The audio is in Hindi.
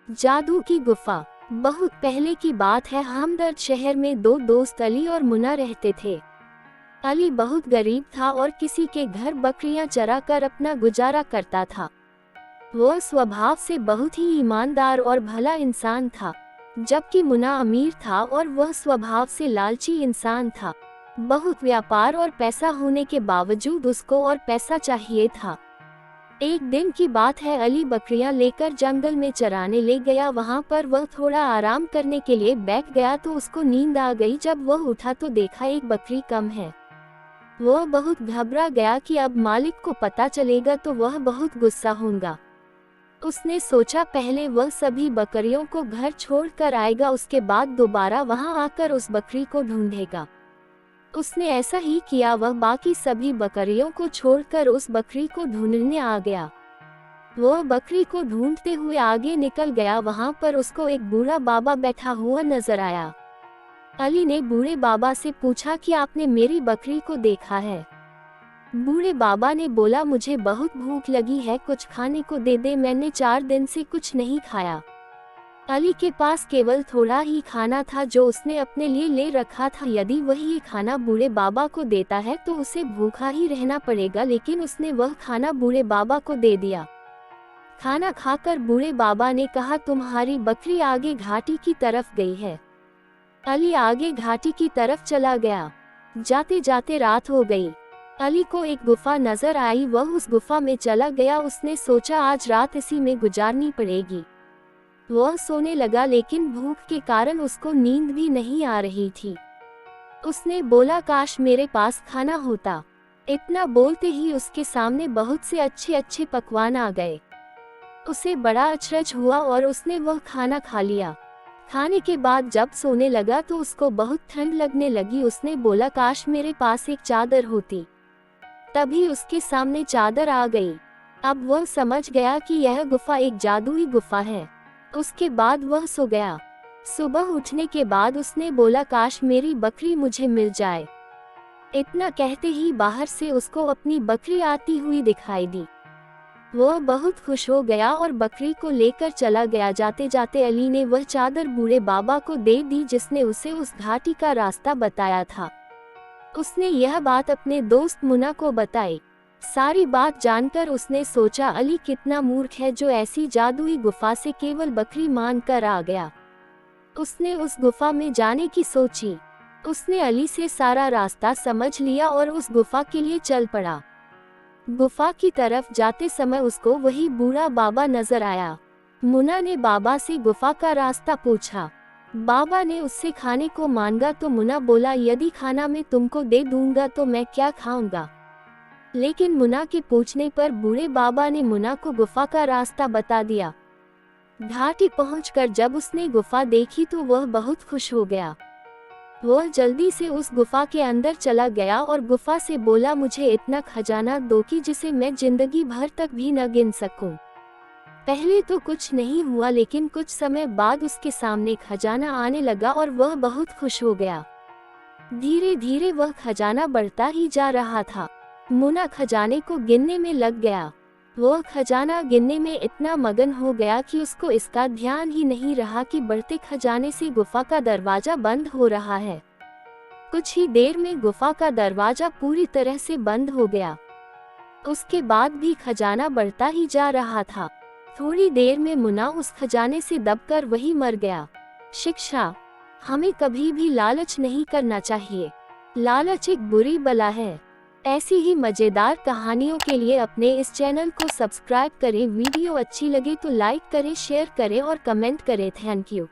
जादू की गुफा। बहुत पहले की बात है। हमदर्द शहर में दो दोस्त अली और मुन्ना रहते थे। अली बहुत गरीब था और किसी के घर बकरियां चराकर अपना गुजारा करता था। वह स्वभाव से बहुत ही ईमानदार और भला इंसान था, जबकि मुन्ना अमीर था और वह स्वभाव से लालची इंसान था। बहुत व्यापार और पैसा होने के बावजूद उसको और पैसा चाहिए था। एक दिन की बात है, अली बकरियां लेकर जंगल में चराने ले गया। वहां पर वह थोड़ा आराम करने के लिए बैठ गया तो उसको नींद आ गई। जब वह उठा तो देखा एक बकरी कम है। वह बहुत घबरा गया कि अब मालिक को पता चलेगा तो वह बहुत गुस्सा होगा। उसने सोचा पहले वह सभी बकरियों को घर छोड़कर आएगा, उसके बाद दोबारा वहां आकर उस बकरी को ढूंढेगा। उसने ऐसा ही किया। वह बाकी सभी बकरियों को छोड़कर उस बकरी को ढूंढने आ गया। वह बकरी को ढूंढते हुए आगे निकल गया। वहां पर उसको एक बूढ़ा बाबा बैठा हुआ नजर आया। अली ने बूढ़े बाबा से पूछा कि आपने मेरी बकरी को देखा है? बूढ़े बाबा ने बोला, मुझे बहुत भूख लगी है, कुछ खाने को दे दे, मैंने 4 दिन से कुछ नहीं खाया। अली के पास केवल थोड़ा ही खाना था जो उसने अपने लिए ले रखा था। यदि वह ये खाना बूढ़े बाबा को देता है तो उसे भूखा ही रहना पड़ेगा, लेकिन उसने वह खाना बूढ़े बाबा को दे दिया। खाना खाकर बूढ़े बाबा ने कहा, तुम्हारी बकरी आगे घाटी की तरफ गई है। अली आगे घाटी की तरफ चला गया। जाते जाते रात हो गई। अली को एक गुफा नजर आई। वह उस गुफा में चला गया। उसने सोचा आज रात इसी में गुजारनी पड़ेगी। वह सोने लगा, लेकिन भूख के कारण उसको नींद भी नहीं आ रही थी। उसने बोला, काश मेरे पास खाना होता। इतना बोलते ही उसके सामने बहुत से अच्छे अच्छे पकवान आ गए। उसे बड़ा अचरज हुआ और उसने वह खाना खा लिया। खाने के बाद जब सोने लगा तो उसको बहुत ठंड लगने लगी। उसने बोला, काश मेरे पास एक चादर होती। तभी उसके सामने चादर आ गई। अब वह समझ गया कि यह गुफा एक जादुई गुफा है। उसके बाद वह सो गया। सुबह उठने के बाद उसने बोला, काश मेरी बकरी मुझे मिल जाए। इतना कहते ही बाहर से उसको अपनी बकरी आती हुई दिखाई दी। वह बहुत खुश हो गया और बकरी को लेकर चला गया। जाते जाते अली ने वह चादर बूढ़े बाबा को दे दी जिसने उसे उस घाटी का रास्ता बताया था। उसने यह बात अपने दोस्त मुन्ना को बताई। सारी बात जानकर उसने सोचा, अली कितना मूर्ख है जो ऐसी जादुई गुफा से केवल बकरी मान कर आ गया। उसने उस गुफा में जाने की सोची। उसने अली से सारा रास्ता समझ लिया और उस गुफा के लिए चल पड़ा। गुफा की तरफ जाते समय उसको वही बूढ़ा बाबा नजर आया। मुन्ना ने बाबा से गुफा का रास्ता पूछा। बाबा ने उससे खाने को मांगा तो मुन्ना बोला, यदि खाना मैं तुमको दे दूंगा तो मैं क्या खाऊंगा। लेकिन मुन्ना के पूछने पर बूढ़े बाबा ने मुन्ना को गुफा का रास्ता बता दिया। घाटी पहुंचकर जब उसने गुफा देखी तो वह बहुत खुश हो गया। वह जल्दी से उस गुफा के अंदर चला गया और गुफा से बोला, मुझे इतना खजाना दो कि जिसे मैं जिंदगी भर तक भी न गिन सकूं। पहले तो कुछ नहीं हुआ, लेकिन कुछ समय बाद उसके सामने खजाना आने लगा और वह बहुत खुश हो गया। धीरे धीरे वह खजाना बढ़ता ही जा रहा था। मुन्ना खजाने को गिनने में लग गया। वह खजाना गिनने में इतना मगन हो गया कि उसको इसका ध्यान ही नहीं रहा कि बढ़ते खजाने से गुफा का दरवाजा बंद हो रहा है। कुछ ही देर में गुफा का दरवाजा पूरी तरह से बंद हो गया। उसके बाद भी खजाना बढ़ता ही जा रहा था। थोड़ी देर में मुन्ना उस खजाने से दबकर वही मर गया। शिक्षा, हमें कभी भी लालच नहीं करना चाहिए। लालच एक बुरी बला है। ऐसी ही मजेदार कहानियों के लिए अपने इस चैनल को सब्सक्राइब करें। वीडियो अच्छी लगे तो लाइक करें, शेयर करें और कमेंट करें। Thank you.